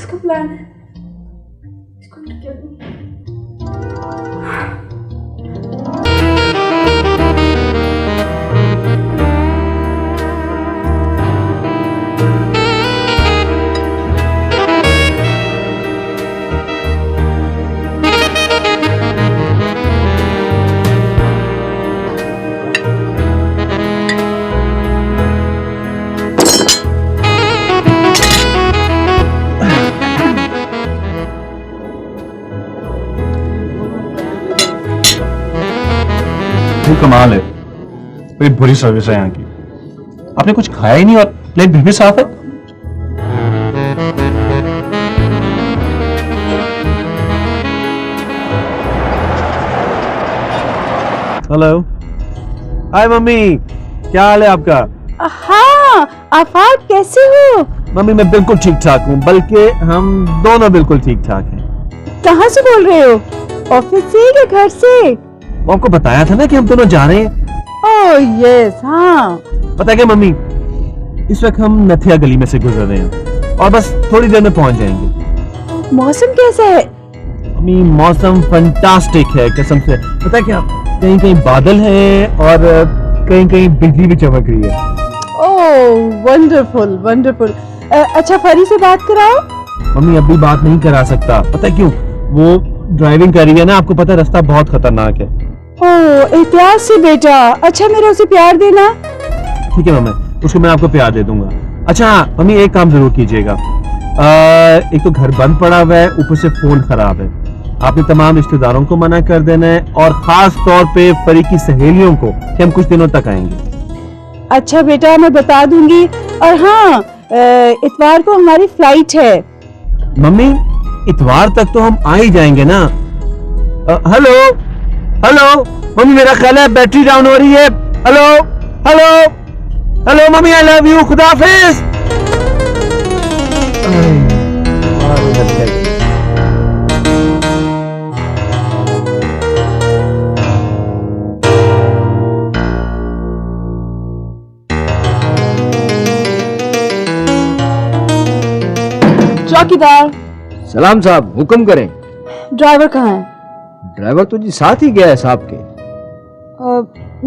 किसका प्लान है? इसको क्या दूं? कमाल है, बड़ी बुरी सर्विस है यहाँ की। आपने कुछ खाया ही नहीं और प्लेट भी साफ है। हेलो, हाय मम्मी, क्या हाल है आपका? हाँ आफाक, कैसे हो? मम्मी मैं बिल्कुल ठीक ठाक हूँ, बल्कि हम दोनों बिल्कुल ठीक ठाक हैं। कहाँ से बोल रहे हो? ऑफिस से या घर से? वो आपको बताया था ना कि हम दोनों जा रहे हैं। ओह यस, हाँ। पता है क्या मम्मी, इस वक्त हम नथिया गली में से गुजर रहे हैं और बस थोड़ी देर में पहुंच जाएंगे। मौसम कैसा है? मम्मी मौसम फंटास्टिक है कसम से। पता है क्या, कहीं कहीं बादल है और कहीं कहीं बिजली भी चमक रही है। ओह वंडरफुल वंडरफुल। अच्छा फरी से बात कराओ। मम्मी अभी बात नहीं करा सकता, पता है क्यों? वो ड्राइविंग कर रही है ना, आपको पता है रास्ता बहुत खतरनाक है। ओह एहतियात से बेटा। अच्छा मेरा उसे प्यार देना। ठीक है मम्मी, उसको मैं आपको प्यार दे दूंगा। अच्छा मम्मी एक काम जरूर कीजिएगा, एक तो घर बंद पड़ा हुआ है, ऊपर से फोन खराब है। आपने तमाम रिश्तेदारों को मना कर देना है और खास तौर पे फरी की सहेलियों को कि हम कुछ दिनों तक आएंगे। अच्छा बेटा मैं बता दूंगी। और हाँ इतवार को हमारी फ्लाइट है। मम्मी इतवार तक तो हम आ ही जाएंगे ना। हेलो हेलो मम्मी, मेरा ख्याल है बैटरी डाउन हो रही है। Hello hello hello mummy, I love you, खुदा हाफिज। चौकीदार। सलाम साहब, हुक्म करें। ड्राइवर कहाँ है? ड्राइवर तो जी साथ ही गया है साहब के।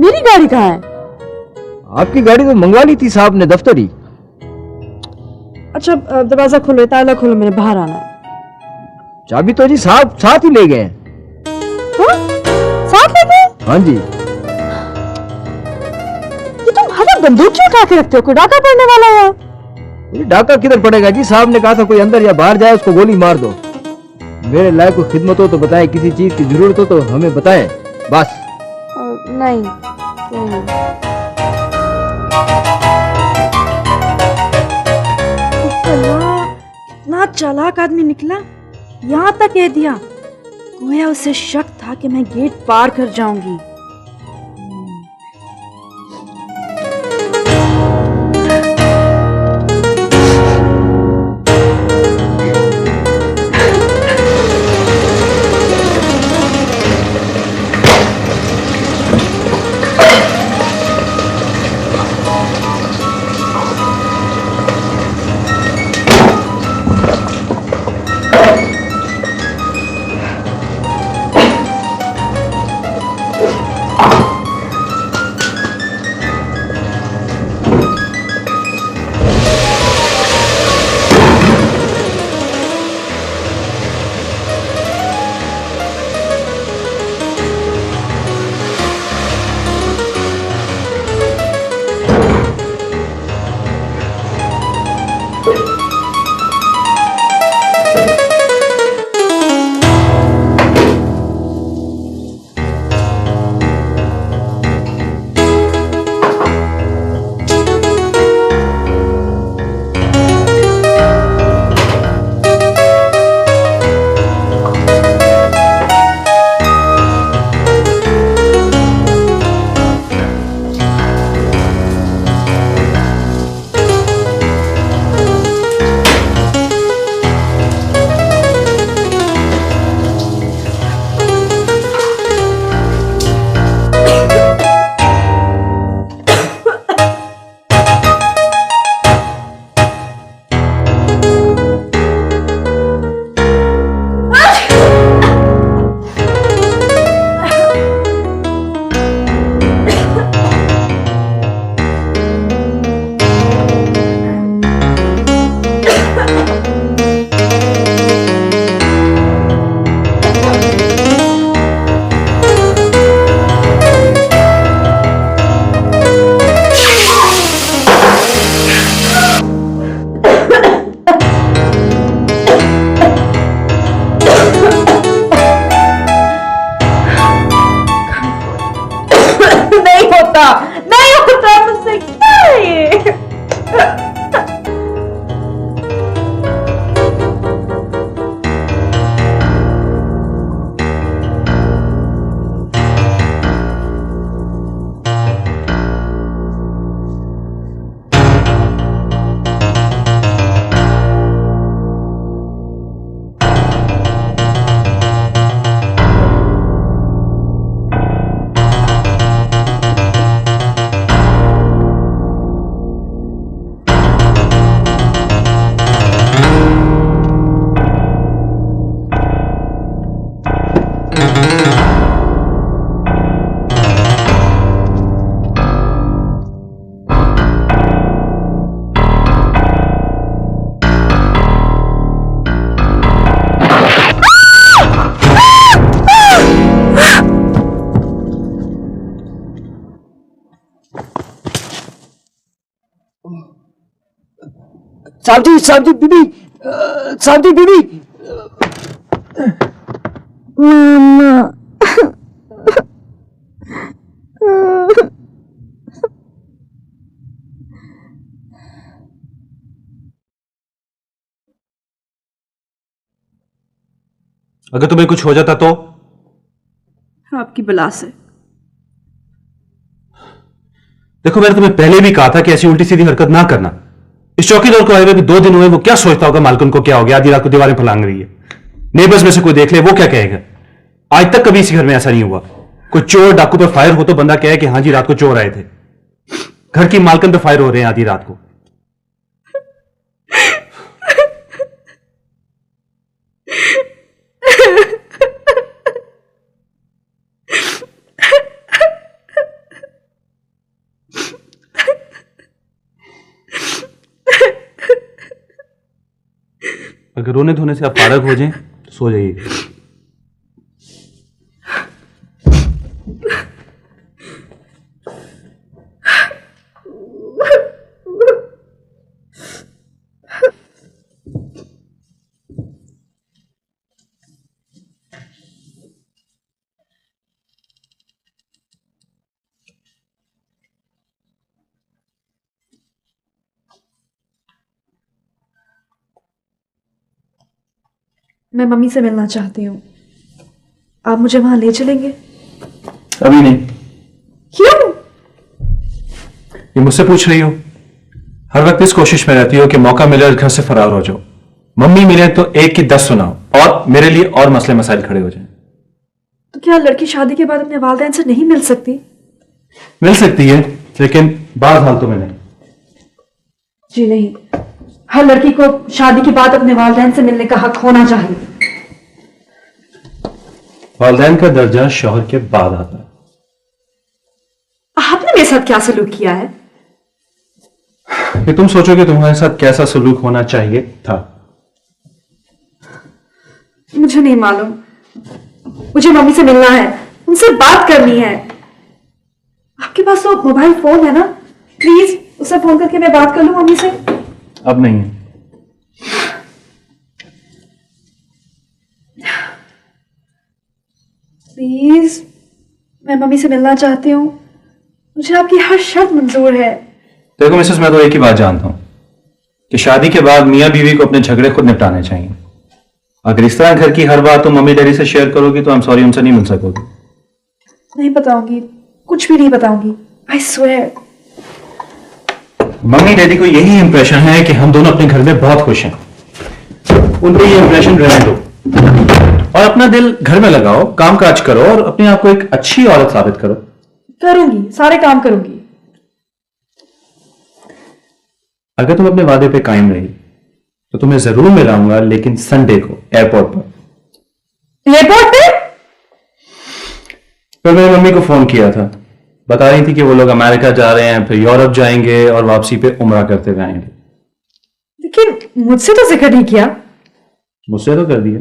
मेरी गाड़ी कहाँ है? आपकी गाड़ी तो मंगवा ली थी साहब ने दफ्तर ही। अच्छा दरवाजा खोलो, ताला खोलो, मेरे बाहर आना है। चाबी तो जी साहब साथ ही ले गए हैं। हाँ? साथ ले गए? हाँ जी। ये तुम हमें बंदूक क्यों उठा के रखते हो? कोई डाका पड़ने वाला है? ये डाका किधर पड़ेगा जी, साहब ने कहा था कोई अंदर या बाहर जाए उसको गोली मार दो। मेरे लायक कोई खिदमत हो तो बताएं, किसी चीज की जरूरत हो तो हमें बताएं बस। नहीं, इतना चालाक आदमी निकला, यहाँ तक कह दिया। गोया उसे शक था कि मैं गेट पार कर जाऊंगी। होता, नहीं होता, मुझसे क्या है ये? साहब जी बीबी, साहब जी बीबी। अगर तुम्हें कुछ हो जाता तो? आपकी बला से। देखो, मैंने तुम्हें पहले भी कहा था कि ऐसी उल्टी सीधी हरकत ना करना। इस चौकीदार को आए हुए भी 2 दिन हुए, वो क्या सोचता होगा मालकिन को क्या हो गया, आधी रात को दीवारें फलांग रही है। नेबर्स में से कोई देख ले, वो क्या कहेगा? आज तक कभी इसी घर में ऐसा नहीं हुआ। कोई चोर डाकू पे फायर हो तो बंदा कहे कि हाँ जी रात को चोर आए थे। घर की मालकिन पे फायर हो रहे हैं आधी रात को। अगर रोने धोने से आप फारग हो जाएं तो सो जाइए। मैं मम्मी से मिलना चाहती हूँ, आप मुझे वहां ले चलेंगे? अभी नहीं। क्यों? ये मुझसे पूछ रही हो? हर वक्त इस कोशिश में रहती हो कि मौका मिले और घर से फरार हो जाओ। मम्मी मिले तो एक की 10 सुनाओ और मेरे लिए और मसले मसाइल खड़े हो जाएं। तो क्या लड़की शादी के बाद अपने वालिदैन से नहीं मिल सकती? मिल सकती है, लेकिन बाद हालतों में नहीं। जी नहीं, हर लड़की को शादी के बाद अपने वालिदैन से मिलने का हक होना चाहिए। वालिदैन का दर्जा शौहर के बाद आता है। आपने मेरे साथ क्या सलूक किया है? कि तुम सोचोगे तुम्हारे साथ कैसा सलूक होना चाहिए था। मुझे नहीं मालूम, मुझे मम्मी से मिलना है, उनसे बात करनी है। आपके पास तो मोबाइल फोन है ना, प्लीज उसे फोन करके मैं बात कर लूं मम्मी से। अब नहीं है। प्लीज, मैं मम्मी से मिलना चाहती हूँ, मुझे आपकी हर शर्त मंजूर है। देखो मिसेस, मैं तो एक ही बात जानता हूं कि शादी के बाद मियां बीवी को अपने झगड़े खुद निपटाने चाहिए। अगर इस तरह घर की हर बात तुम मम्मी डैडी से शेयर करोगी तो आई एम सॉरी, उनसे नहीं मिल सकोगी। नहीं बताऊंगी, कुछ भी नहीं बताऊंगी, आई स्वेयर। मम्मी डैडी को यही इंप्रेशन है कि हम दोनों अपने घर में बहुत खुश हैं। उनको ये इंप्रेशन रहने दो और अपना दिल घर में लगाओ, काम काज करो और अपने आप को एक अच्छी औरत साबित करो। करूंगी, सारे काम करूंगी। अगर तुम अपने वादे पे कायम रही तो तुम्हें जरूर मिलाऊंगा, लेकिन संडे को एयरपोर्ट पर। एयरपोर्ट पे? फिर मैंने मम्मी को फोन किया था, बता रही थी कि वो लोग अमेरिका जा रहे हैं, फिर यूरोप जाएंगे और वापसी पे उम्रा करते हुए आएंगे। लेकिन मुझसे तो जिक्र नहीं किया। मुझसे तो कर दिया।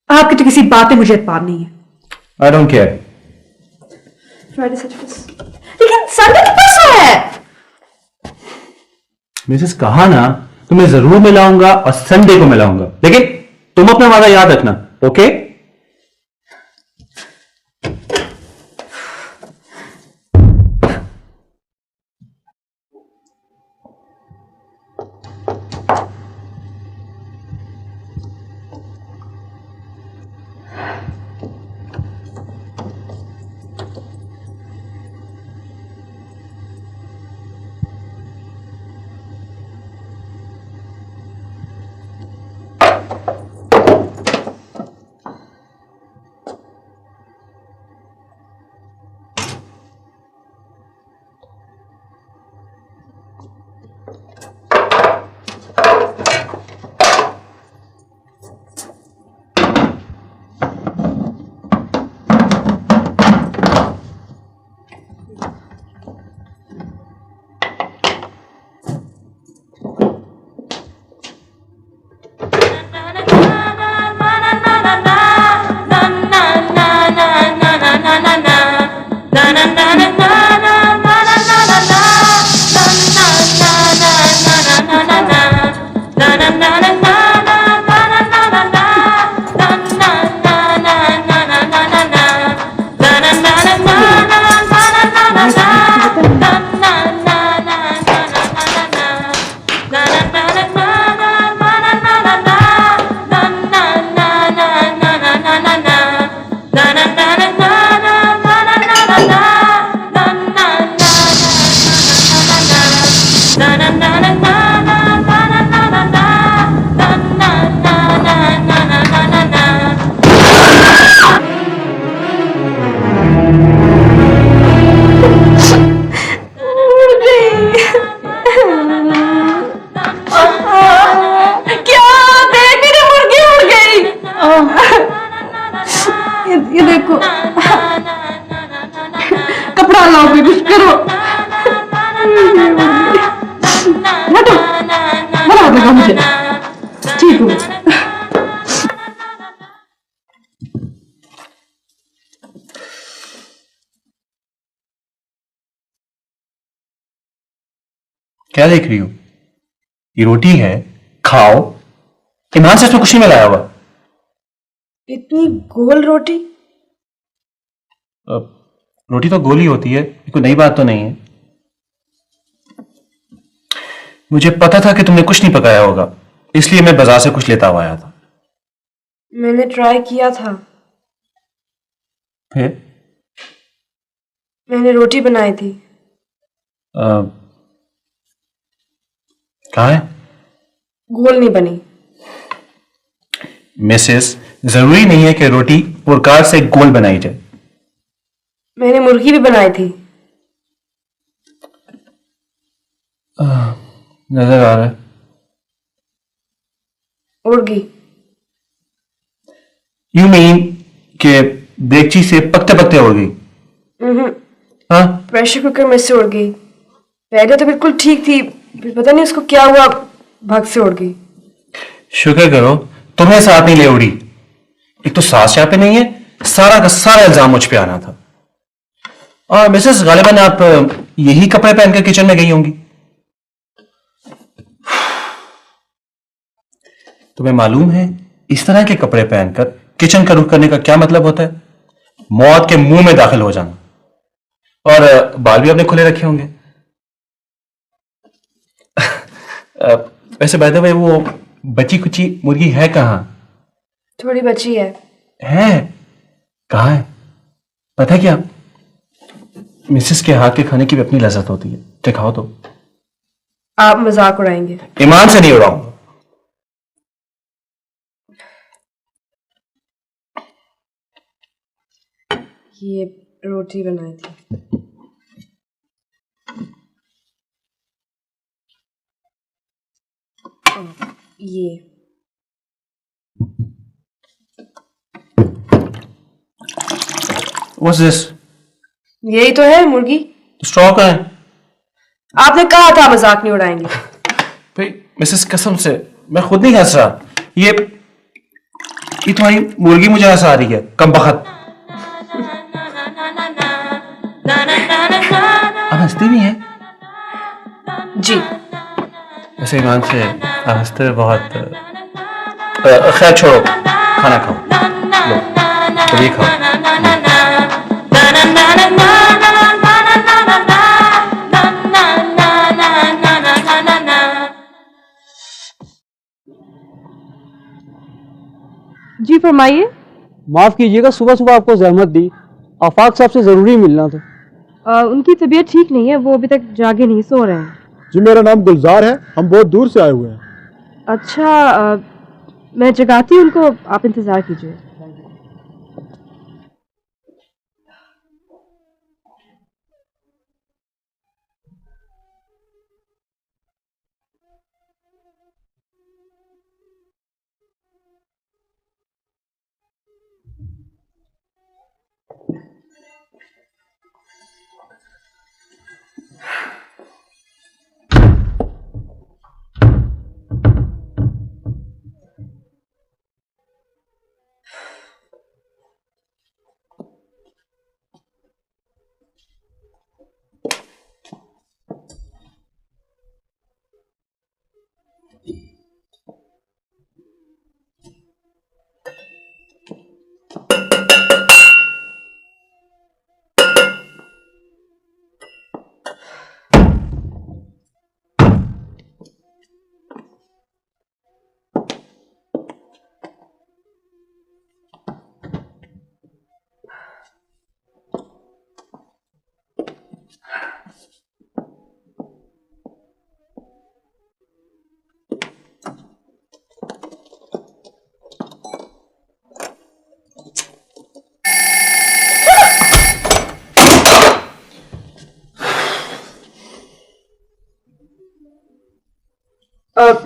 आपकी तो किसी बात पे मुझे एतबार नहीं है। I don't care. लेकिन संडे तो परसों है। मिसेस कहा ना, तुम्हें जरूर मिलाऊंगा और संडे को मिलाऊंगा, लेकिन तुम अपना वादा याद रखना, ओके? आपको। कपड़ा लाओ, भी कुछ करो। हटो, बड़ा हाथ लगा मुझे। ठीक हूँ। क्या देख रही हो? ये रोटी है, खाओ। ईमान से इसमें कुछ नहीं मिलाया हुआ। इतनी गोल रोटी? रोटी तो गोली होती है, कोई नई बात तो नहीं है। मुझे पता था कि तुमने कुछ नहीं पकाया होगा, इसलिए मैं बाजार से कुछ लेता हुआ आया था। मैंने ट्राई किया था। फिर मैंने रोटी बनाई थी। कहाँ है? गोल नहीं बनी। मिसेस, जरूरी नहीं है कि रोटी पुरकार से गोल बनाई जाए। मैंने मुर्गी भी बनाई थी। नजर आ रहा है। उड़ गई। यू मीन कि देगची से पकते पकते उड़ गई? हाँ, प्रेशर कुकर में से उड़ गई। पहले तो बिल्कुल ठीक थी, फिर पता नहीं उसको क्या हुआ, भाग से उड़ गई। शुक्र करो तुम्हें साथ नहीं ले उड़ी। एक तो सास यहाँ पे नहीं है, सारा का सारा इल्जाम मुझ पे आना था। और मिसेस, गालिबन आप यही कपड़े पहनकर किचन में गई होंगी। तुम्हें मालूम है इस तरह के कपड़े पहनकर किचन का रुख करने का क्या मतलब होता है? मौत के मुंह में दाखिल हो जाना। और बाल भी आपने खुले रखे होंगे। वैसे बाय द वे वो बची कुची मुर्गी है कहाँ? थोड़ी बची है। कहाँ है? पता है क्या, मिसेस के हाथ के खाने की भी अपनी लज्जत होती है। दिखाओ तो। आप मजाक उड़ाएंगे? ईमान से नहीं उड़ाऊंगा। ये रोटी बनाई थी। और ये What's this? यही तो है मुर्गी। स्ट्रॉ का है? आपने कहा था मजाक नहीं उड़ाएंगे। भाई मिसेस, कसम से मैं खुद नहीं हंस रहा। ये तुम्हारी मुर्गी मुझे हंसा रही है, कम बखत। आप हंसती भी हैं? जी। वैसे ईमान से आप हंसते हुए बहुत। खैर छोड़ो, खाना खाओ। लो, तो ये खाओ। जी फरमाइए। माफ कीजिएगा, सुबह सुबह आपको जहमत दी। आफाक साहब से जरूरी मिलना था। उनकी तबीयत ठीक नहीं है, वो अभी तक जागे नहीं, सो रहे हैं। जी मेरा नाम गुलजार है, हम बहुत दूर से आए हुए हैं। अच्छा, मैं जगाती हूँ उनको, आप इंतजार कीजिए।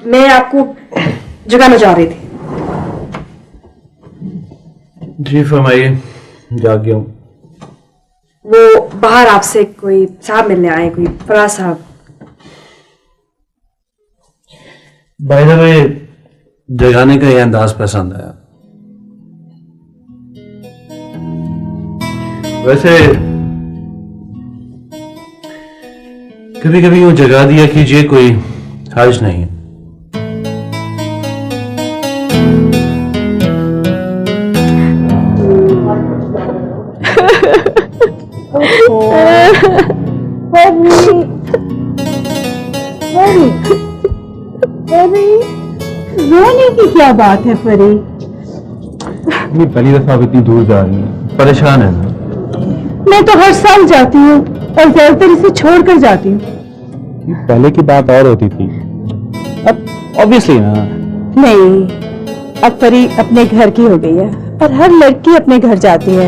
मैं आपको जगाना चाह रही थी। जी फरमाइए। जाग गया हूँ। वो बाहर आपसे कोई साहब मिलने आए, कोई फराज साहब। बाय द वे, जगाने का ये अंदाज पसंद आया। वैसे कभी कभी यूं जगा दिया कीजिए, कोई हर्ज नहीं है। रोने की क्या बात है फरी? पहली दफा आप इतनी दूर जा रही हैं, परेशान है ना? मैं तो हर साल जाती हूँ और ज्यादातर इसे छोड़कर जाती हूँ। पहले की बात और होती थी, अब ऑब्वियसली ना। नहीं, अब परी अपने घर की हो गई है और हर लड़की अपने घर जाती है।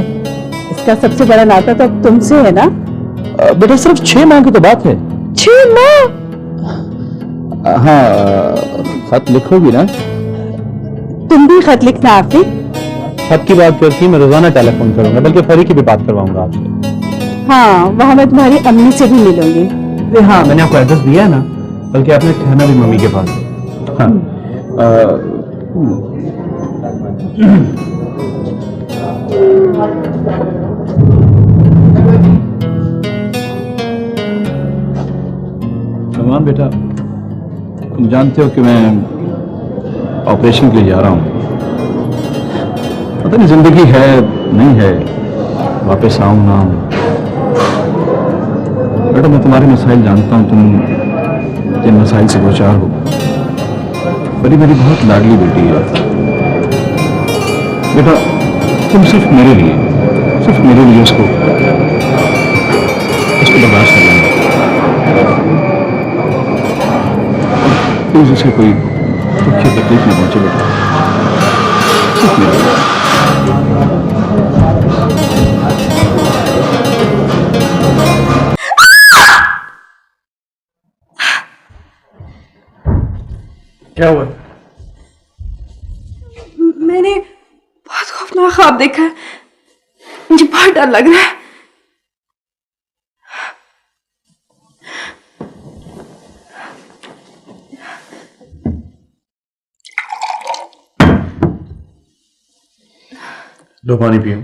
इसका सबसे बड़ा नाता तो अब तुमसे है ना? बेटा सिर्फ 6 माह की तो बात है। 6 माह? हाँ, खत लिखोगी ना? तुम भी खत लिखना आफिक। खत की बात करती, मैं रोजाना टेलीफोन करूंगा, बल्कि फरी की भी बात करवाऊंगा आपसे। हाँ, वहाँ मैं तुम्हारी अम्मी से भी मिलूंगी। अरे हाँ, मैंने आपको एड्रेस दिया है ना, बल्कि आपने ठहरना भी मम्मी के पास है। हाँ, सलमान बेटा, तुम जानते हो कि मैं ऑपरेशन के लिए जा रहा हूँ। पता नहीं जिंदगी है नहीं है, वापस आऊँ ना आऊँ। बेटा मैं तुम्हारे मसाइल जानता हूँ, तुम जिन मसाइल से दो चार हो। बड़ी मेरी बहुत लाडली बेटी है बेटा, तुम सिर्फ मेरे लिए उसको बर्दाश्त कर लेना। प्लीज उसे कोई दुख या तकलीफ नहीं पहुंचे बेटा, सिर्फ मेरे लिए। क्या हुआ? मैंने बहुत खौफनाक ख्वाब देखा है, मुझे बहुत डर लग रहा है। लो पानी पियो।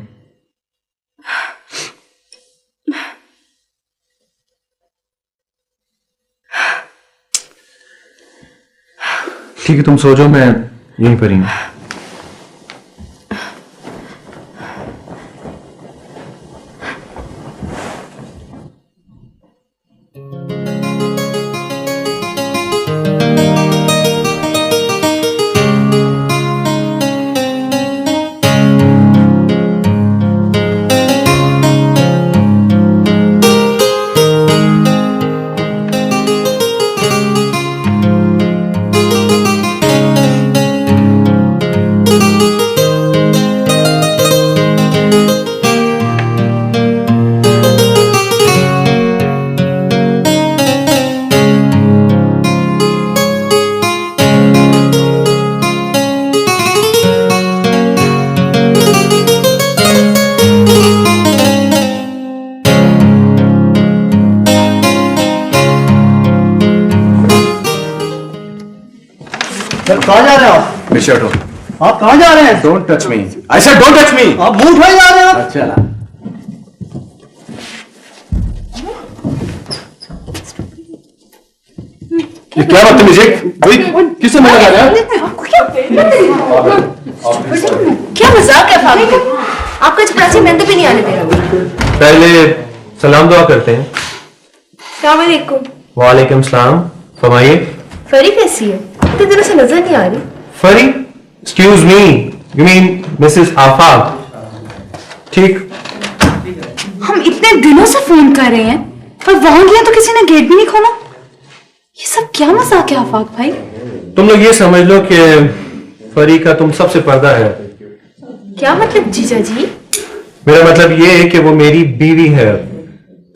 ठीक है, तुम सो जाओ, मैं यहीं पर ही हूं। कहाँ जा रहे हो आप? मिस्टर, आप कहाँ जा रहे हैं? Don't touch me. I said don't touch me. आप मुंह उठाए जा रहे हैं? अच्छा, ये क्या बदतमीजी? किससे मिला जा रहा है? क्या मजाक है फालतू? आपको चपरासी मेहंदी भी नहीं आने दे रहा। पहले सलाम दुआ करते हैं। अस्सलाम वालेकुम। वालेकुम सलाम। फरमाइए। फरी कैसी है? इतने दिनों से नजर नहीं आ रही। फरी? Excuse me, you mean Mrs Afaq? ठीक। हम इतने दिनों से फोन कर रहे हैं और वहां गया तो किसी ने गेट भी नहीं खोला। ये सब क्या मजाक है आफाक भाई? तुम लोग ये समझ लो कि फरी का तुम सबसे पर्दा है। क्या मतलब जीजा जी? मेरा मतलब ये है कि वो मेरी बीवी है,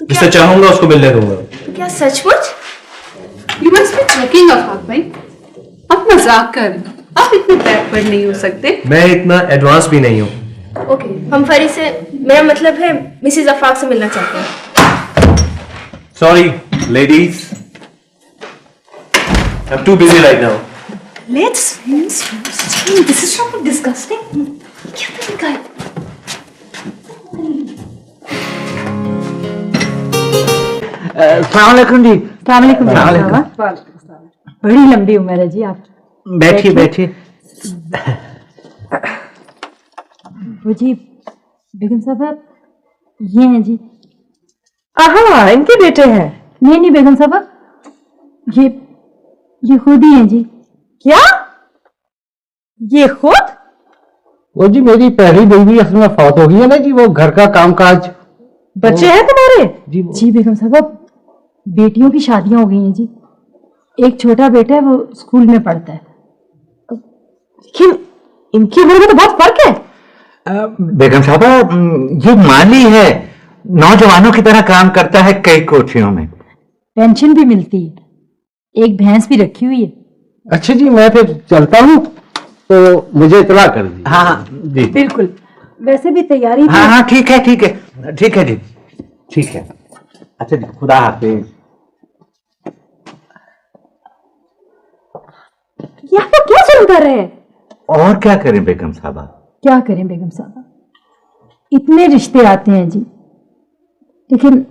जिसे चाहूंगा उसको मिलने दूंगा। तो क्या सचमुच? You must be joking, आफाक भाई। आप मजाक कर रहे हो। आप इतने बैकवर्ड नहीं हो सकते। मैं इतना एडवांस भी नहीं हूँ। ओके, हम फरी से मेरा मतलब है मिसेस अफाक से मिलना चाहते हैं। Sorry ladies, I am too busy right now. Let's this is so disgusting. क्या तरीका है? सलाम अलैकुम जी। सलामकुम बड़ी लंबी उम्र है जी आप। बैठिए बैठिए। वो जी बेगम साहबा ये हैं जी। हाँ, इनके बेटे हैं। नहीं बेगम साहबा, ये खुद ही हैं जी। क्या? ये खुद? वो जी मेरी पहली बीवी असल में फौत हो गई है ना जी, वो घर का कामकाज। बच्चे हैं तुम्हारे? जी बेगम साहबा, बेटियों की शादियां हो गई हैं जी। एक छोटा बेटा है, वो स्कूल में पढ़ता है। लेकिन इनकी उम्र में तो बहुत फर्क है। बेगम साहबा, ये माली है, नौजवानों की तरह काम करता है कई कोठियों में। पेंशन भी मिलती है, एक भैंस भी रखी हुई है। अच्छा जी, मैं फिर चलता हूँ, तो मुझे इतला कर दी। हाँ जी बिल्कुल। वैसे भी तैयारी हाँ ठीक है ठीक है ठीक है जी, ठीक है। अच्छा जी, खुदा हाफिज। ये आप क्या सुन कर रहे हैं? और क्या करें बेगम साहबा? क्या करें बेगम साहबा, इतने रिश्ते आते हैं जी, लेकिन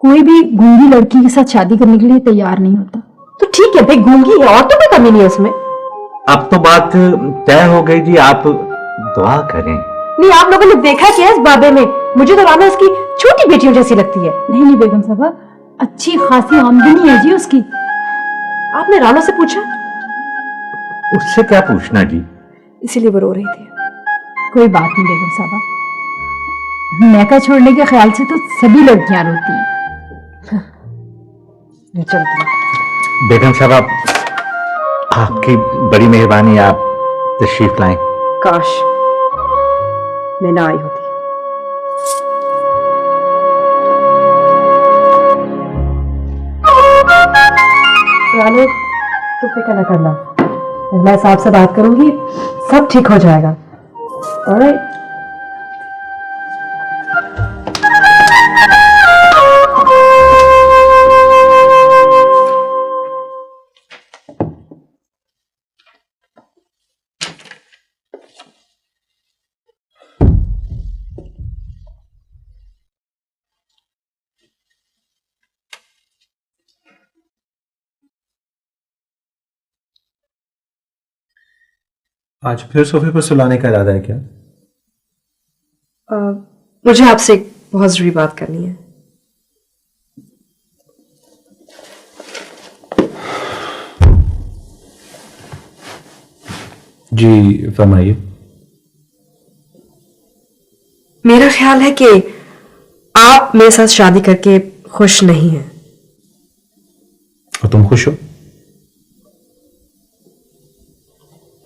कोई भी गूंगी लड़की के साथ शादी करने के लिए तैयार नहीं होता। तो ठीक है भाई, गूंगी है और तो कोई कमी नहीं है उसमें। अब तो बात तय हो गई जी, आप दुआ करें। नहीं, आप लोगों ने देखा क्या है इस बाबे में? मुझे तो राना उसकी छोटी बेटियों जैसी लगती है। नहीं बेगम साहबा, अच्छी खासी आमदनी है जी उसकी। आपने राना से पूछा? उससे क्या पूछना जी, इसीलिए वो रो रही थी। कोई बात नहीं बेगम साहबा, मैका छोड़ने के ख्याल से तो सभी लड़कियां रोती हैं। चलती बेगम साहबा आपकी बड़ी मेहरबानी, आप तशरीफ लाएं। काश मैं ना आई होती। रानू, तू फिक्र न करना, मैं साहब से बात करूंगी, सब ठीक हो जाएगा। ऑलराइट? आज फिर सोफे पर सुलाने का इरादा है क्या? मुझे आपसे एक बहुत जरूरी बात करनी है। जी फरमाइए। मेरा ख्याल है कि आप मेरे साथ शादी करके खुश नहीं हैं। और तुम खुश हो?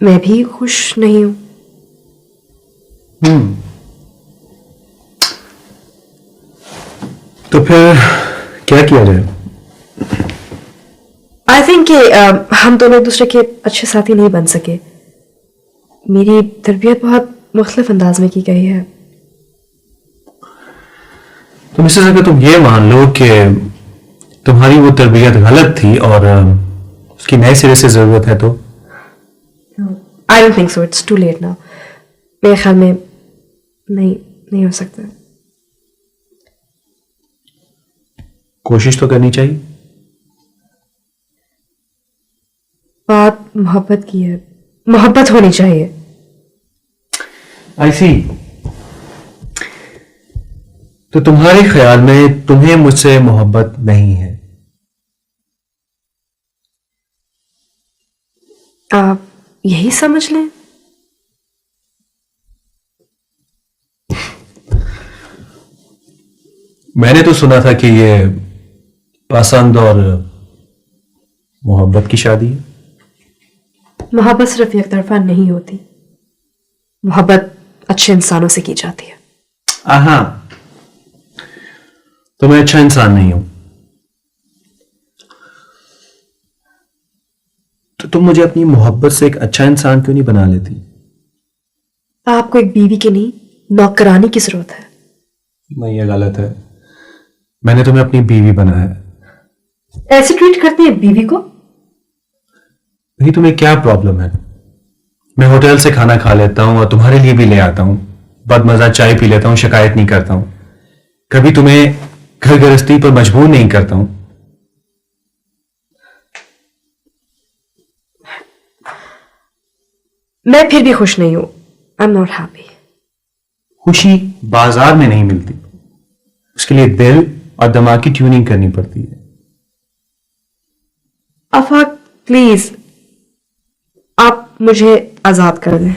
मैं भी खुश नहीं हूं। तो फिर क्या किया जाए? आई थिंक कि हम दोनों एक दूसरे के अच्छे साथी नहीं बन सके। मेरी तरबियत बहुत मुख्तलिफ अंदाज में की गई है। तो मिसेस, अगर तुम ये मान लो कि तुम्हारी वो तरबियत गलत थी और उसकी नए सिरे से जरूरत है, तो I don't think so, it's too late now. मेरे ख्याल में नहीं हो सकता। कोशिश तो करनी चाहिए। बात मोहब्बत की है, मोहब्बत होनी चाहिए। आई सी। तो तुम्हारे ख्याल में तुम्हें मुझसे मोहब्बत नहीं है? आप यही समझ लें। मैंने तो सुना था कि ये पसंद और मोहब्बत की शादी है। मोहब्बत सिर्फ एक तरफा नहीं होती, मोहब्बत अच्छे इंसानों से की जाती है। हाँ, तो मैं अच्छा इंसान नहीं हूं, तो तुम मुझे अपनी मोहब्बत से एक अच्छा इंसान क्यों नहीं बना लेती? आपको एक बीवी की नहीं, नौकरानी की जरूरत है। नहीं, ये गलत है। मैंने तुम्हें अपनी बीवी बनाया है। ऐसे ट्रीट करते हैं बीवी को? नहीं, तुम्हें क्या प्रॉब्लम है? मैं होटल से खाना खा लेता हूं और तुम्हारे लिए भी ले आता हूं, बदमजा चाय पी लेता हूं, शिकायत नहीं करता हूं, कभी तुम्हें घर गृहस्थी पर मजबूर नहीं करता हूं। मैं फिर भी खुश नहीं हूं। I am not happy. खुशी बाजार में नहीं मिलती, उसके लिए दिल और दिमाग की ट्यूनिंग करनी पड़ती है। आफाक प्लीज, आप मुझे आजाद कर दें।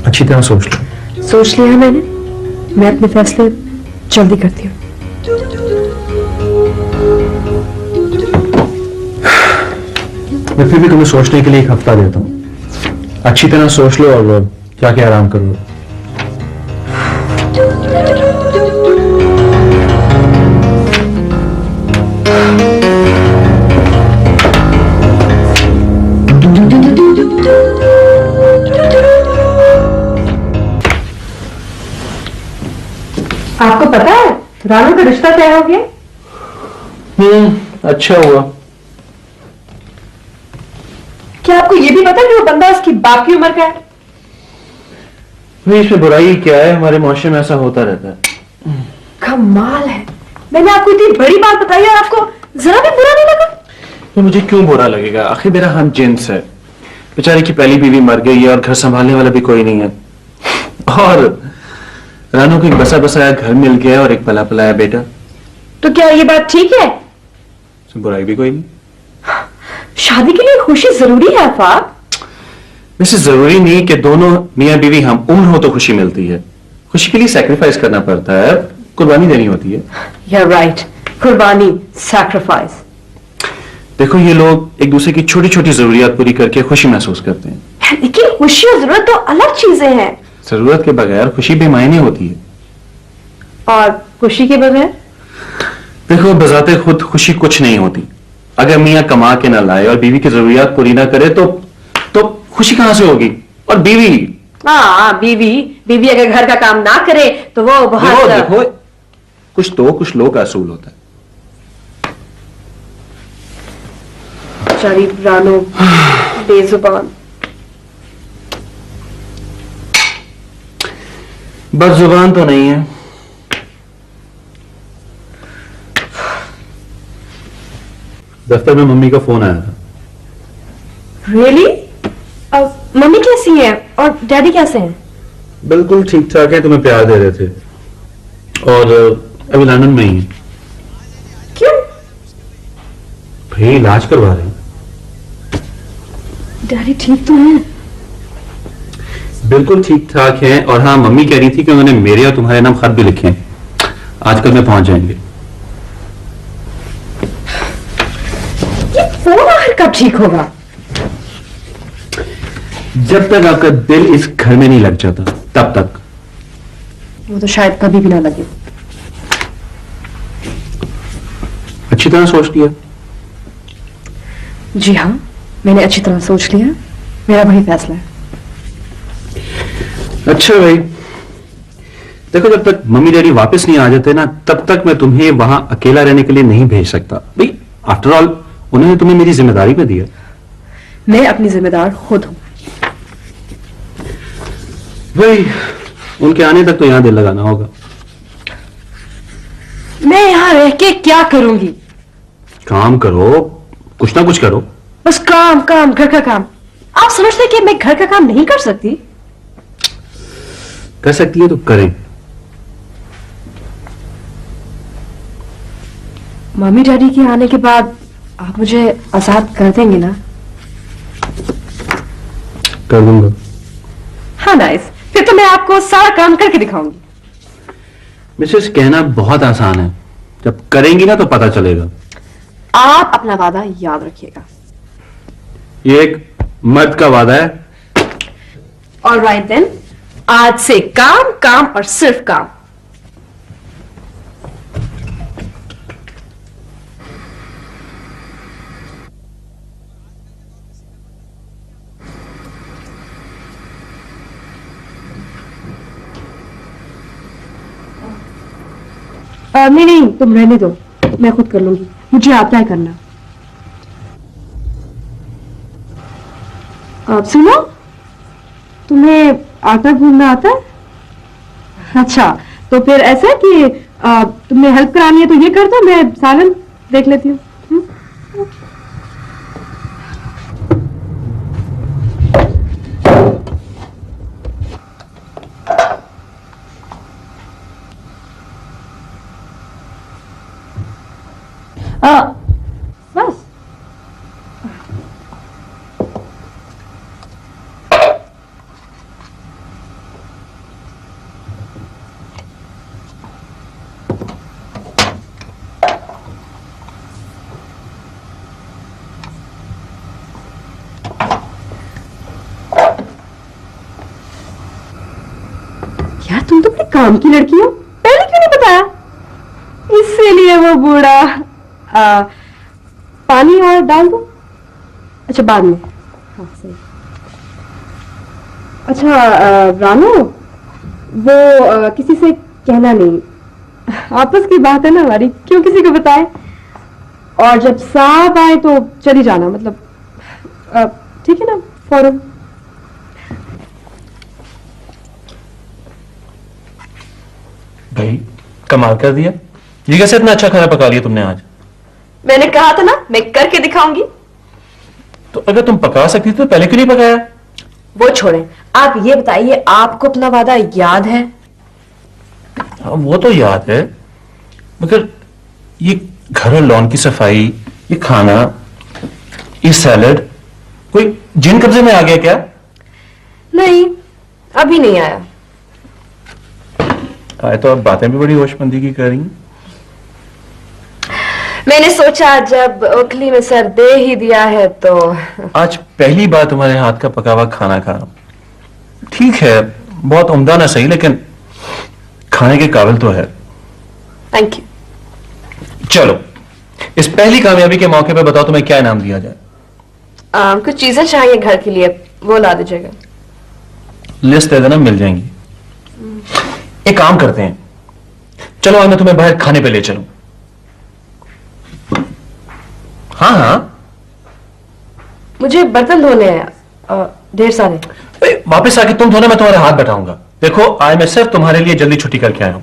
अच्छी तरह सोच लो। सोच लिया है मैंने। मैं अपने फैसले जल्दी करती हूँ। मैं फिर भी तुम्हें सोचने के लिए 1 हफ्ता देता हूं। अच्छी तरह सोच लो और जाके आराम करो। आपको पता है रानू का रिश्ता तय हो गया? अच्छा हुआ। क्या आपको ये भी पता है कि वो बंदा उसकी बाप की उम्र का है? भाई, इसमें बुराई क्या है? हमारे माशरे में ऐसा होता रहता है। कमाल है, मैंने आपको इतनी बड़ी बात बताई और आपको जरा भी बुरा नहीं लगा? तो मुझे क्यों बुरा लगेगा? आखिर मेरा हम जिन्स है। बेचारे की पहली बीवी मर गई है और घर संभालने वाला भी कोई नहीं है, और रानू को एक बसा बसाया घर मिल गया और एक पला पलाया बेटा। तो क्या ये बात ठीक है? बुराई भी कोई नहीं। शादी के लिए खुशी जरूरी है आफाक। वैसे जरूरी नहीं कि दोनों मियां बीवी हम उम्र हो तो खुशी मिलती है। खुशी के लिए सैक्रिफाइस करना पड़ता है, कुर्बानी देनी होती है। You're right, कुर्बानी, सैक्रिफाइस। देखो, ये लोग एक दूसरे की छोटी छोटी जरूरियात पूरी करके खुशी महसूस करते हैं। लेकिन खुशी और जरूरत तो अलग चीजें हैं। जरूरत के बगैर खुशी बेमायने होती है। और खुशी के बगैर? देखो, बजाते खुद खुशी कुछ नहीं होती। अगर मियां कमा के ना लाए और बीवी की जरूरियात पूरी ना करे तो खुशी कहां से होगी? और बीवी, हाँ, बीवी अगर घर का काम ना करे तो वो बहुत देखो, कुछ लोग का असूल होता है। बेचारी रानू बेजुबान। बदजुबान तो नहीं है। दफ्तर में मम्मी का फोन आया था। Really? मम्मी कैसी है और डैडी कैसे हैं? बिल्कुल ठीक ठाक है, तुम्हें प्यार दे रहे थे और अभी लंदन में ही है। क्यों? भाई, इलाज करवा रहे हैं। डैडी ठीक तो हैं? बिल्कुल ठीक ठाक हैं। और हाँ, मम्मी कह रही थी कि उन्होंने मेरे और तुम्हारे नाम खत भी लिखे हैं, आजकल में पहुंच जाएंगे। ये फोन आखिर कब ठीक होगा? जब तक आपका दिल इस घर में नहीं लग जाता तब तक। वो तो शायद कभी भी ना लगे। अच्छी तरह सोच लिया? जी हाँ, मैंने अच्छी तरह सोच लिया। मेरा वही फैसला है। अच्छा भाई, देखो, जब तक मम्मी डैडी वापस नहीं आ जाते ना, तब तक मैं तुम्हें वहां अकेला रहने के लिए नहीं भेज सकता। भाई, आफ्टर ऑल उन्होंने तुम्हें मेरी जिम्मेदारी पे दिया। मैं अपनी जिम्मेदार खुद हूं। भाई, उनके आने तक तो यहां दिल लगाना होगा। मैं यहां रह के क्या करूंगी? काम करो, कुछ ना कुछ करो। बस काम काम, घर का काम। आप समझते कि मैं घर का काम नहीं कर सकती? कर सकती है तो करें। मम्मी डैडी के आने के बाद आप मुझे आजाद कर देंगे ना? कर दूंगा। हाँ, नाइस। फिर तो मैं आपको सारा काम करके दिखाऊंगी। मिसेस, कहना बहुत आसान है, जब करेंगी ना तो पता चलेगा। आप अपना वादा याद रखिएगा। ये एक मर्द का वादा है। ऑलराइट देन, आज से काम काम और सिर्फ काम। नहीं नहीं, तुम रहने दो, मैं खुद कर लूंगी, मुझे आता है करना। सुनो, तुम्हें आटा गूंदना आता है? अच्छा, तो फिर ऐसा है कि तुम्हें हेल्प करानी है तो ये कर दो, मैं सालन देख लेती हूँ। बस यार, तुम तो बड़े काम की लड़की हो, पहले क्यों नहीं बताया? इसीलिए वो बूढ़ा। पानी और डाल दो। अच्छा, बाद में। हाँ, सही। अच्छा रानू, वो किसी से कहना नहीं, आपस की बात है ना हमारी, क्यों किसी को बताए? और जब साहब आए तो चली जाना, मतलब ठीक है ना, फौरन। भाई कमाल कर दिया, ये कैसे इतना अच्छा खाना पका लिया तुमने आज? मैंने कहा था ना, मैं करके दिखाऊंगी। तो अगर तुम पका सकती थी तो पहले क्यों नहीं पकाया? वो छोड़ें, आप ये बताइए, आपको अपना वादा याद है? हाँ, वो तो याद है, मगर ये घर और लॉन की सफाई, ये खाना, ये सैलड, कोई जिन कब्जे में आ गया क्या? नहीं, अभी नहीं आया। आए तो अब बातें भी बड़ी होशमंदी की कर रही हैं। मैंने सोचा जब ओखली में सर दे ही दिया है तो। आज पहली बार तुम्हारे हाथ का पका हुआ खाना खा रहा हूं। ठीक है, बहुत उम्दा ना सही, लेकिन खाने के काबिल तो है। Thank you. चलो, इस पहली कामयाबी के मौके पर बताओ तुम्हें क्या इनाम दिया जाए? कुछ चीजें चाहिए घर के लिए, वो ला दीजिएगा। लिस्ट दे देना, मिल जाएंगी। एक काम करते हैं, चलो आज मैं तुम्हें बाहर खाने पे ले चलूं। हाँ हाँ, मुझे बर्तन धोने हैं ढेर सारे। वापस आके तुम धोना, मैं तुम्हारे हाथ बैठाऊंगा। देखो, आज मैं सिर्फ तुम्हारे लिए जल्दी छुट्टी करके आया हूं।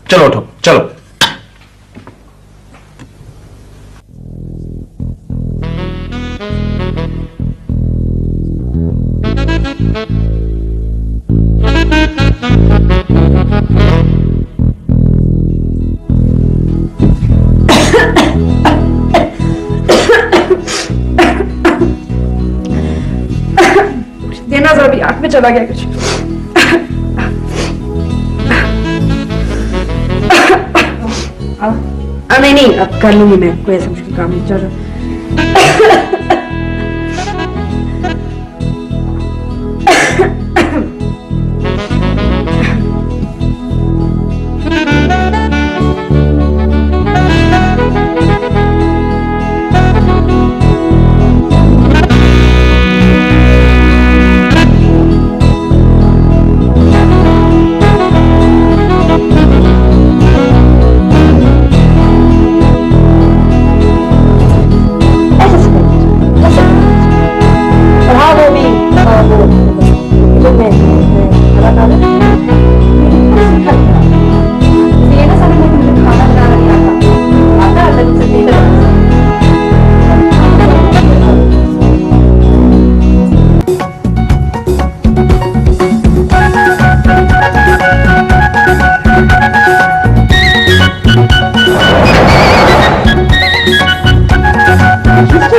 चलो उठो, चलो। देना जरा भी, आंख में चला गया कुछ। नहीं नहीं, अब कर लूंगी मैं, कोई ऐसा मुश्किल काम नहीं। चलो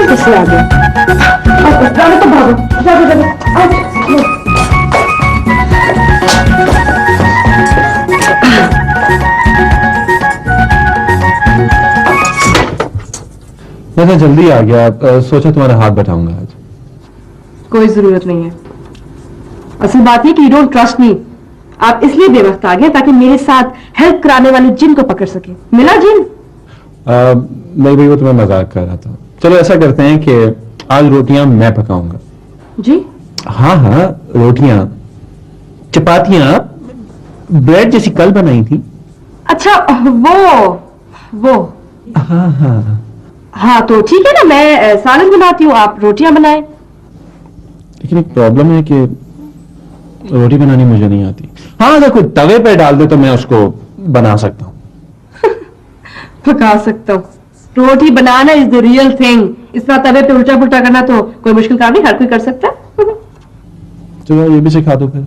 कैसे आ गया? जाओ तो भागो, जाओ जाओ, मैं तो जल्दी आ गया, सोचा तुम्हारा हाथ बैठाऊंगा आज। कोई जरूरत नहीं है। असल बात है कि यू डोंट ट्रस्ट मी। आप इसलिए बेवक्त आ गए ताकि मेरे साथ हेल्प कराने वाले जिन को पकड़ सके। मिला जिन? नहीं भाई, वो तुम्हें मजाक कर रहा था। चलो ऐसा करते हैं कि आज रोटियां मैं पकाऊंगा। जी? हाँ हाँ, रोटियां, चपातियां, ब्रेड जैसी कल बनाई थी। अच्छा वो हाँ हाँ हाँ तो ठीक है ना, मैं सालन बनाती हूँ, आप रोटियां बनाएं। लेकिन एक प्रॉब्लम है कि रोटी बनानी मुझे नहीं आती। हाँ अगर कोई तवे पे डाल दे तो मैं उसको बना सकता हूँ। पका सकता हूँ। रोटी बनाना इज द रियल थिंग। इस तरह तवे पे उल्टा पुल्टा करना तो कोई मुश्किल काम नहीं, हर कोई कर सकता है। चलो ये भी सिखा दो फिर।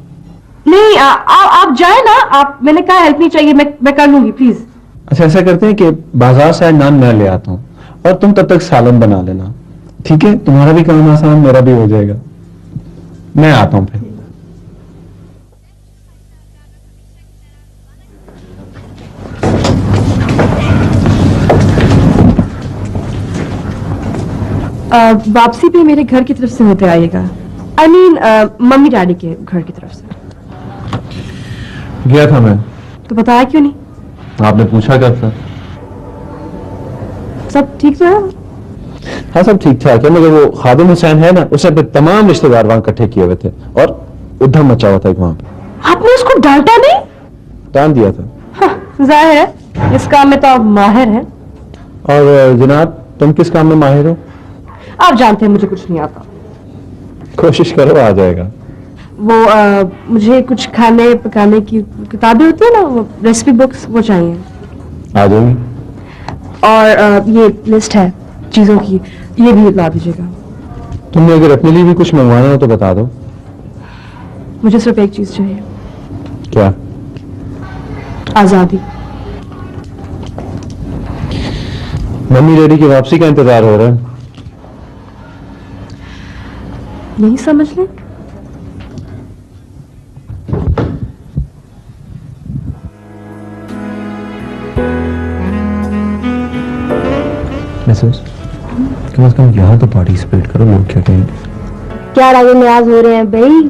नहीं आप जाए ना, आप, मैंने कहा हेल्प नहीं चाहिए, मैं कर लूंगी प्लीज। अच्छा ऐसा करते हैं कि बाजार से आज नान मैं ले आता हूँ और तुम तब तक सालन बना लेना, ठीक है? तुम्हारा भी काम आसान, मेरा भी हो जाएगा। मैं आता हूँ फिर। वापसी पे मेरे घर की तरफ से होते आइएगा। आई मीन मम्मी डैडी के घर की तरफ से। गया था मैं। तो बताया क्यों नहीं? आपने पूछा कब था? सब ठीक तो है? हाँ सब ठीक ठाक है, मगर वो खादिम हुसैन है ना, उसने अपने तमाम रिश्तेदार वहां इकट्ठे किए हुए थे और उधम मचा हुआ था वहां पे। आपने उसको डांटा नहीं? टान दिया था। हाँ, जाहिर है इस काम में तो आप माहिर हैं। और जनाब तुम किस काम में माहिर हो? आप जानते हैं मुझे कुछ नहीं आता। कोशिश करो आ जाएगा। वो मुझे कुछ खाने पकाने की किताबें होती है ना, वो रेसिपी बुक्स, वो चाहिए। आ जाएंगी। और ये लिस्ट है चीजों की, ये भी ला दीजिएगा। तुमने अगर अपने लिए भी कुछ मंगवाना हो तो बता दो। मुझे सिर्फ एक चीज चाहिए। क्या? आजादी। मम्मी डैडी की वापसी का इंतजार हो रहा है। नहीं समझ लें? मिसेस कम से कम यहाँ तो पार्टिसिपेट करो, लोग क्या कहेंगे? क्या रागे न्याज हो रहे हैं भाई?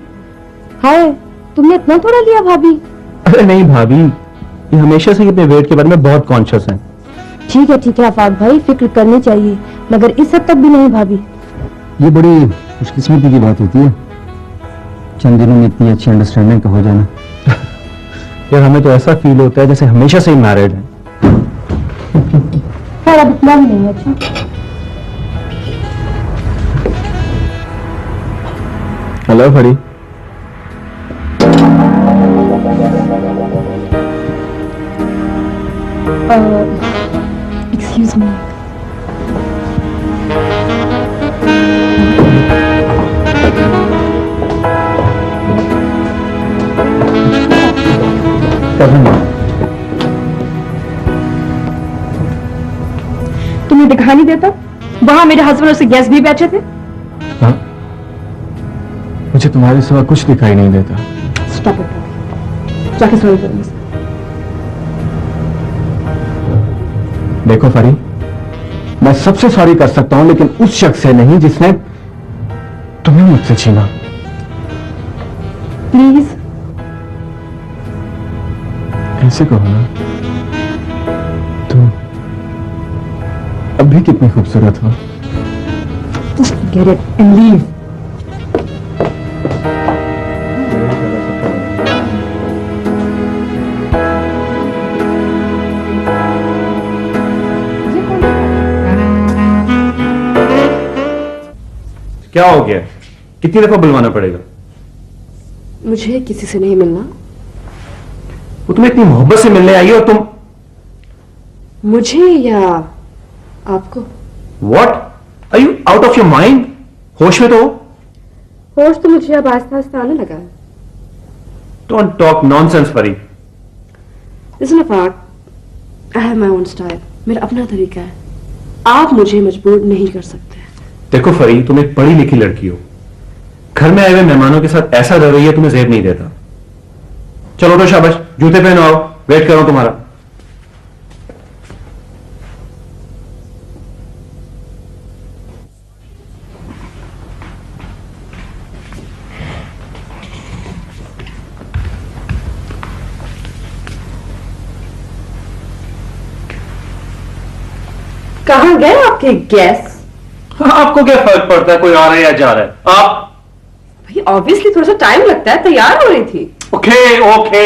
हाय, तुमने इतना थोड़ा लिया भाभी? अरे नहीं भाभी, ये हमेशा से अपने वेट के बारे में बहुत कॉन्शियस हैं। ठीक है आफाक भाई, फिक्र करनी चाहिए, मगर इस हद तक भी नहीं भाभी। ये बड़ी खुशकिस्मती की बात होती है चंद दिनों में इतनी अच्छी अंडरस्टैंडिंग का हो जाना। यार हमें तो ऐसा फील होता है जैसे हमेशा से ही मैरिड है। खैर अब इतना भी नहीं है। अच्छा हेलो फरी। एक्सक्यूज मी। तुम्हें दिखाई नहीं देता? वहां मेरे हस्बैंड और उसके गेस्ट भी बैठे थे। हाँ मुझे तुम्हारे सिवा कुछ दिखाई नहीं देता। स्टॉप इट, जाके सॉरी करो मुझसे। देखो फरी, मैं सबसे सॉरी कर सकता हूं लेकिन उस शख्स से नहीं जिसने तुम्हें मुझसे छीना। प्लीज ऐसे कहो ना, तुम अभी कितनी खूबसूरत हो। Just get it and leave. क्या हो गया? कितनी दफा बुलवाना पड़ेगा? मुझे किसी से नहीं मिलना। वो तुम्हें इतनी मोहब्बत से मिलने आई और तुम मुझे या आपको? What? Are you out of your mind? होश में तो हो? होश तो मुझे अब आस्ता आस्ता आने लगा है। Don't talk nonsense, फरी। Listen, Afaq, I have my own style. मेरा अपना तरीका है। आप मुझे मजबूर नहीं कर सकते। देखो फरी, तुम एक पढ़ी लिखी लड़की हो, घर में आए हुए मेहमानों के साथ ऐसा रवैया तुम्हें जेब नहीं देता। चलो तो शाबाश, जूते पहनो, आओ, वेट कर रहा हूं तुम्हारा। कहां गए आपके गेस्ट? आपको क्या फर्क पड़ता है कोई आ रहा है या जा रहा है? आप भाई ऑब्वियसली थोड़ा सा टाइम लगता है, तैयार हो रही थी। Okay okay.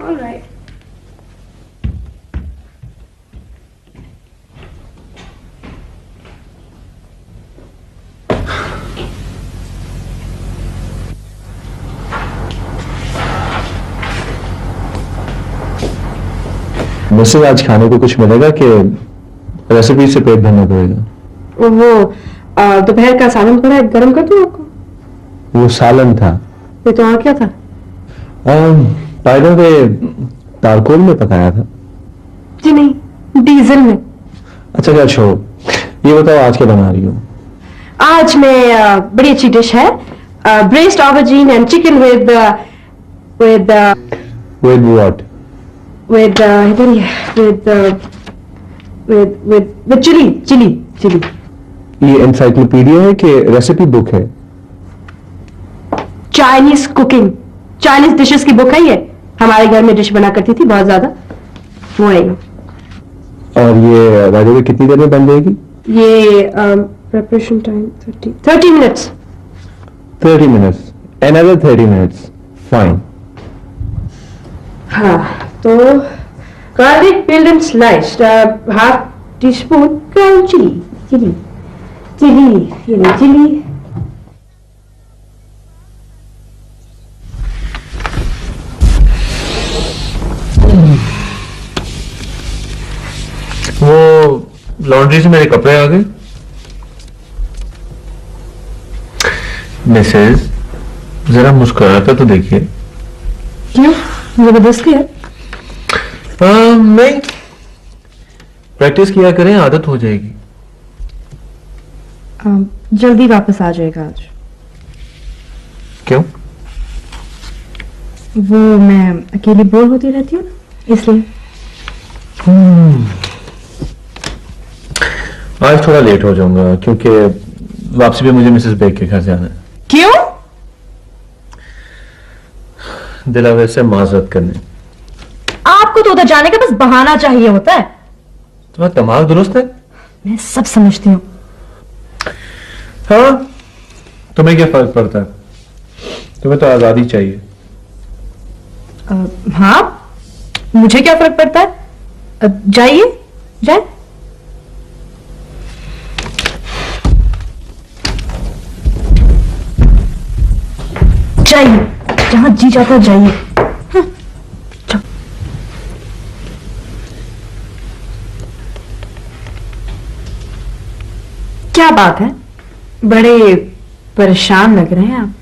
ऑलराइट। मुझसे आज खाने को कुछ मिलेगा कि रेसिपी से पेट भरना पड़ेगा? वो दोपहर का सालन पड़ा है, गर्म कर दूं आपको? वो सालन था। ये तो और क्या था? बाय द वे तारकोल में पकाया था। जी नहीं, डीजल में। अच्छा क्या छोड़ो, ये बताओ आज क्या बना रही हो? आज मैं बड़ी अच्छी डिश है, breast aubergine and chicken with what? with chili. ये एनसाइक्लोपीडिया है कि रेसिपी बुक है? चाइनीज कुकिंग, चाइनीज डिशेस की बुक है ये। हमारे घर में डिश बना करती थी बहुत ज्यादा, वो है। और ये बाय द वे कितनी देर में बन जाएगी? ये preparation time 30 minutes. 30 minutes. Another 30 minutes. Fine. हाँ, तो garlic peeled and sliced, half teaspoon ground chili, ये नहीं chili। वो लॉन्ड्री से मेरे कपड़े आ गए। मिसेज, जरा मुस्कुराता तो देखिए। क्यों, जबरदस्ती है? नहीं, प्रैक्टिस किया करें, आदत हो जाएगी। जल्दी वापस आ जाएगा आज। क्यों? वो मैं अकेली बोर होती रहती हूँ ना, इसलिए। आज थोड़ा लेट हो जाऊंगा क्योंकि वापसी पे मुझे मिसेस बेग के घर जाना है। क्यों? दिलावर से माजरत करने। आपको तो उधर जाने का बस बहाना चाहिए होता है। तुम्हारा दिमाग दुरुस्त है? मैं सब समझती हूँ। हाँ, तुम्हें क्या फर्क पड़ता है? तुम्हें तो आजादी चाहिए। हाँ, मुझे क्या फर्क पड़ता है? जाइए, जाए। जाइए, जहां जी चाहता है जाइए। क्या बात है, बड़े परेशान लग रहे हैं आप।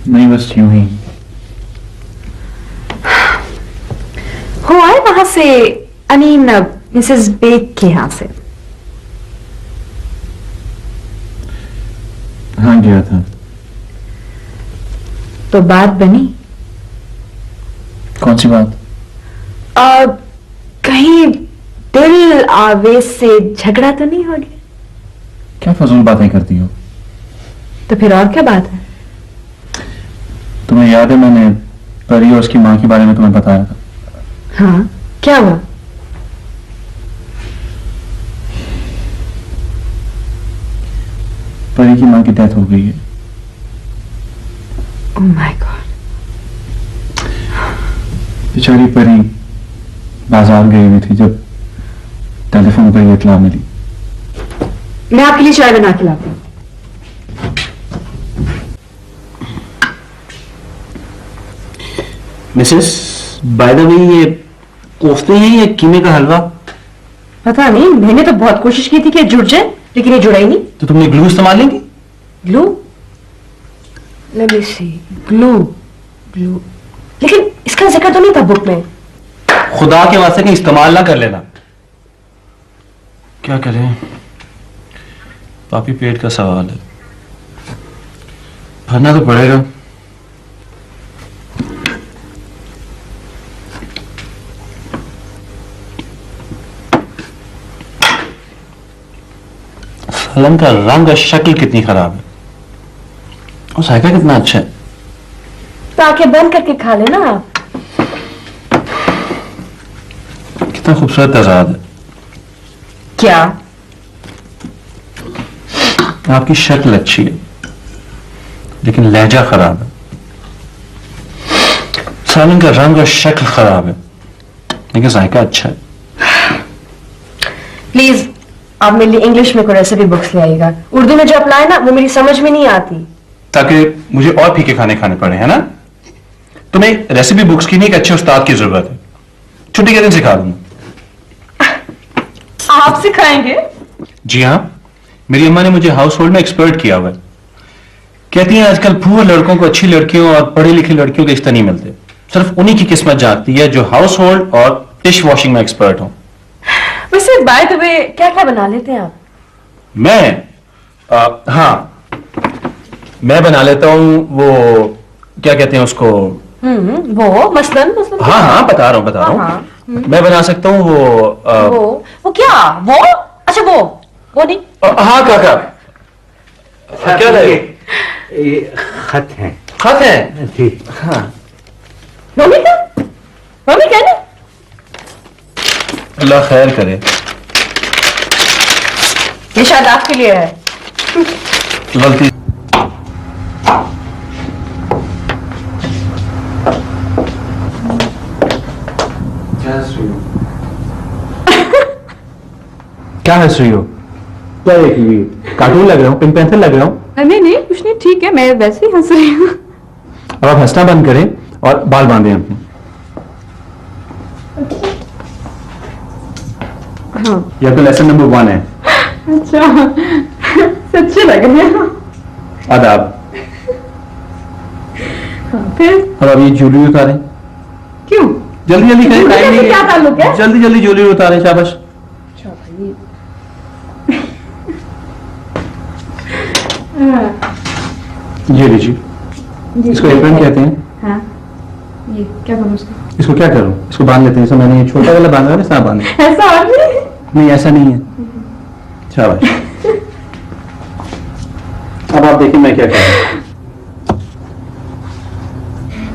नहीं, बस यूं ही। हो आए वहां से, आई मीन मिसेस बेग के यहां से? हाँ, गया था। तो बात बनी? कौन सी बात? कहीं दिल आवेश से झगड़ा तो नहीं हो गया? क्या फजूल बातें करती हो? तो फिर और क्या बात है? तुम्हें याद है मैंने परी और उसकी मां के बारे में तुम्हें बताया था? हाँ, क्या हुआ? परी की मां की डेथ हो गई है। Oh my God. बेचारी परी बाजार गई हुई थी जब टेलीफोन पर ये इत्तला मिली। मैं आपके लिए चाय बना के लाती हूँ। मिसेस, बाय द वे ये कोफ्ते हैं या कीमे का हलवा? पता नहीं, मैंने तो बहुत कोशिश की थी कि जुड़ जाए, लेकिन ये जुड़ा ही नहीं। तो तुमने ग्लू इस्तेमाल नहीं की? ग्लू? लेट मी सी, ग्लू। लेकिन इसका जिक्र तो नहीं था बुक में। खुदा के वास्ते कहीं इस्तेमाल ना कर लेना। क्या करें, पापी पेट का सवाल है, भरना तो पड़ेगा। सालन का रंग और शक्ल कितनी खराब है, और जायका कितना अच्छा है। तो आंखें बंद करके खा लेना आप। कितना खूबसूरत तजाद है। क्या? आपकी शक्ल अच्छी है लेकिन लहजा खराब है। सालन का रंग और शक्ल खराब है लेकिन जायका अच्छा है। प्लीज आप मेरे लिए इंग्लिश में कोई रेसिपी बुक्स ले आइएगा। उर्दू में जो अप्लाई ना वो मेरी समझ में नहीं आती। ताकि मुझे और फीके खाने खाने पड़े, है ना? तुम्हें रेसिपी बुक्स की नहीं, एक अच्छे उस्ताद की जरूरत है। छुट्टी के दिन सिखा दूंगा। आप सिखाएंगे? जी हाँ, मेरी अम्मा ने मुझे हाउस होल्ड में एक्सपर्ट किया हुआ है। कहती हैं आजकल पुअर लड़कों को अच्छी लड़कियों और पढ़ी लिखी लड़कियों के रिश्ते नहीं मिलते, सिर्फ उन्हीं की किस्मत जागती है जो हाउस होल्ड और डिश वॉशिंग में एक्सपर्ट हो। वैसे बाय द वे क्या क्या बना लेते हैं आप? हाँ, मैं बना लेता हूं वो क्या कहते हैं उसको। वो मसलन हाँ हाँ, बता रहा हूँ। मैं बना सकता हूँ वो क्या वो? अच्छा वो नहीं। हाँ काका, क्या लाए? ये खत है। खत है जी हाँ। मम्मी कहने अल्लाह खैर करे। ये शायद आपके लिए है। गलती क्या हंस रही हो? क्या देख रही हो? कार्टून लग रहा हूँ, पिंक पैंथर लग रहा हूँ? नहीं कुछ नहीं, ठीक है, मैं वैसे ही हंस रही हूँ। अब आप हंसना बंद करें और बाल बांधें अपने। हाँ। यह तो लेसन नंबर 1 है। अच्छा, सच्चे लग रहे हैं। आदाब। फिर अब आप ये ज्वेलरी उतारें। क्यों? जल्दी जल्दी करें, टाइम नहीं क्या ताल्लुक है? है। जल्दी जल्दी ज्वेलरी उतारें, शाबाश। ये लीजिए, इसको एप्रन कहते हैं। हाँ, ये क्या करूँ उसको? इसको क्या करूं? इसको बांध लेते हैं। मैंने ये छोटा वाला बांधा है ना, सांप बांधे। ऐसा और भी? नहीं ऐसा नहीं है। शाबाश। अब आप देखिए मैं क्या कर रहा हूं।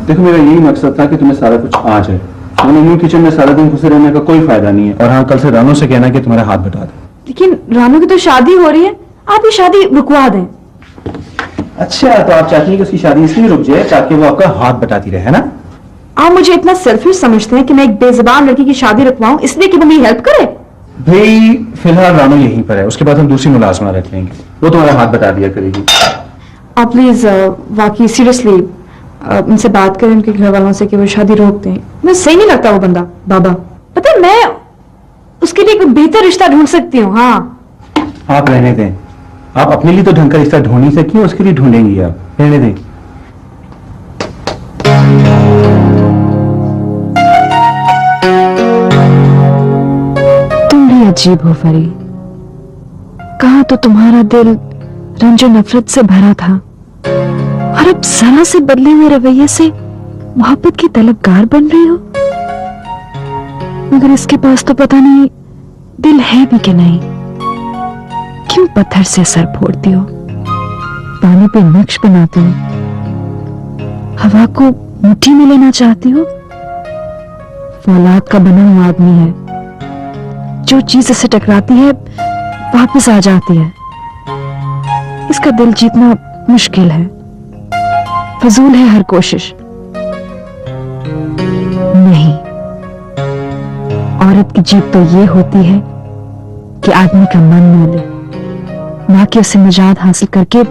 देखो मेरा यही मकसद था कि तुम्हें सारा कुछ आ जाए। मैंने न्यू किचन में सारा दिन घुसे रहने का कोई फायदा नहीं है। और हाँ, कल से रानू से कहना कि तुम्हारा हाथ बटा दे। लेकिन रानू की तो शादी हो रही है, आप ये शादी रुकवा दें। अच्छा, तो आप चाहती हैं कि उसकी शादी इसलिए रुक जाए ताकि वो आपका हाथ बटाती रहे, है ना? आप मुझे इतना सेल्फिश समझते हैं कि मैं एक बेजुबान लड़की की शादी रुकवाऊं इसलिए कि वो मेरी हेल्प करे? भाई फिलहाल रानू यहीं पर है, उसके बाद हम दूसरी मुलाजमा रख लेंगे, वो तुम्हारा हाथ बता दिया करेगी। आप प्लीज वाकई सीरियसली उनसे बात करें, उनके घर वालों से कि वो शादी रोक दें। मुझे सही नहीं लगता वो बंदा बाबा। पता है मैं उसके लिए एक बेहतर रिश्ता ढूंढ सकती हूँ। हाँ, आप रहने दें। आप अपने लिए तो ढंग का रिश्ता ढूंढ नहीं सकी, उसके लिए ढूंढेंगी आप। रहने दें। तुम भी अजीब हो फरी। कहा तो तुम्हारा दिल रंजो नफरत से भरा था, और अब जरा से बदले हुए रवैये से मोहब्बत की तलबगार बन रही हो। मगर इसके पास तो पता नहीं दिल है भी कि नहीं। क्यों पत्थर से सर फोड़ती हो, पानी पे नक्श बनाती हो, हवा को मुट्ठी में लेना चाहती हो। फौलाद का बना हुआ आदमी है, जो चीज इसे टकराती है वापस आ जाती है। इसका दिल जीतना मुश्किल है, फजूल है हर कोशिश। नहीं, औरत की जीत तो ये होती है कि आदमी का मन मोह ले, ना कि उसे निजात हासिल करके